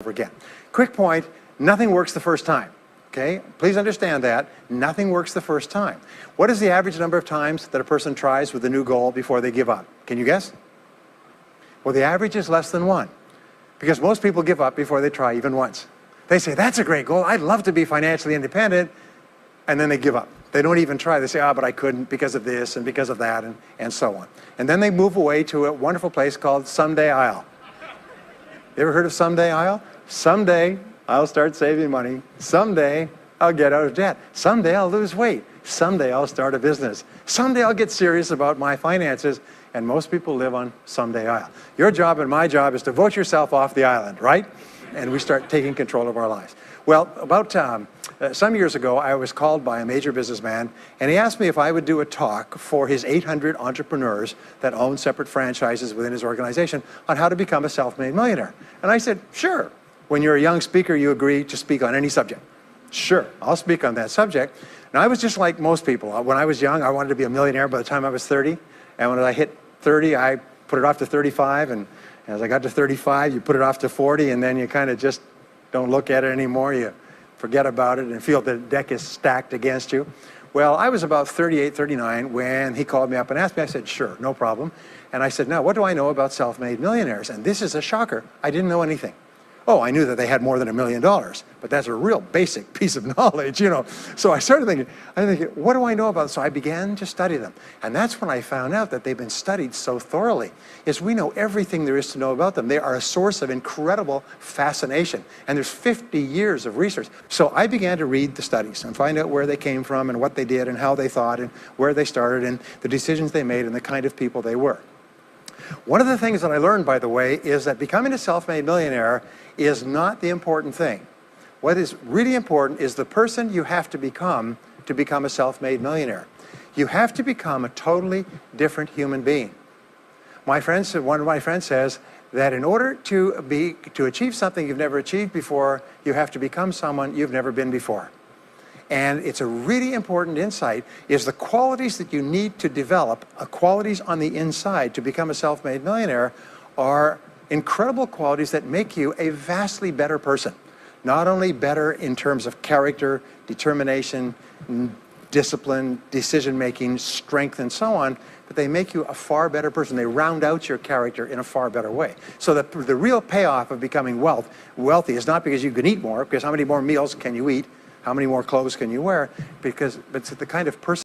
over again. Quick point, nothing works the first time. Okay, please understand that. Nothing works the first time. What is the average number of times that a person tries with a new goal before they give up? Can you guess? Well, the average is less than 1. Because most people give up before they try even once. They say, that's a great goal. I'd love to be financially independent. And then they give up. They don't even try. They say, but I couldn't because of this and because of that and so on. And then they move away to a wonderful place called Someday I'll. You ever heard of Someday I'll? Someday I'll start saving money. Someday I'll get out of debt. Someday I'll lose weight. Someday I'll start a business. Someday I'll get serious about my finances. And most people live on Someday I'll. Your job and my job is to vote yourself off the island, right? And we start taking control of our lives. Well, about some years ago, I was called by a major businessman, and he asked me if I would do a talk for his 800 entrepreneurs that own separate franchises within his organization on how to become a self-made millionaire. And I said, sure. When you're a young speaker, you agree to speak on any subject. Sure, I'll speak on that subject. Now, I was just like most people. When I was young, I wanted to be a millionaire by the time I was 30. And when I hit 30, I put it off to 35. And as I got to 35, you put it off to 40, and then you kind of just don't look at it anymore. You forget about it and feel the deck is stacked against you. Well, I was about 38, 39 when he called me up and asked me. I said, sure, no problem. And I said, now, what do I know about self-made millionaires? And this is a shocker. I didn't know anything. Oh, I knew that they had more than $1 million, but that's a real basic piece of knowledge, you know. So I started thinking, what do I know about them? So I began to study them. And that's when I found out that they've been studied so thoroughly, is we know everything there is to know about them. They are a source of incredible fascination. And there's 50 years of research. So I began to read the studies and find out where they came from and what they did and how they thought and where they started and the decisions they made and the kind of people they were. One of the things that I learned, by the way, is that becoming a self-made millionaire is not the important thing. What is really important is the person you have to become a self-made millionaire. You have to become a totally different human being. One of my friends says that in order to achieve something you've never achieved before, you have to become someone you've never been before. And it's a really important insight, is the qualities that you need to develop, qualities on the inside to become a self-made millionaire, are incredible qualities that make you a vastly better person. Not only better in terms of character, determination, discipline, decision-making, strength, and so on, but they make you a far better person. They round out your character in a far better way. So the real payoff of becoming wealthy is not because you can eat more, because how many more meals can you eat? How many more clothes can you wear? But it's the kind of person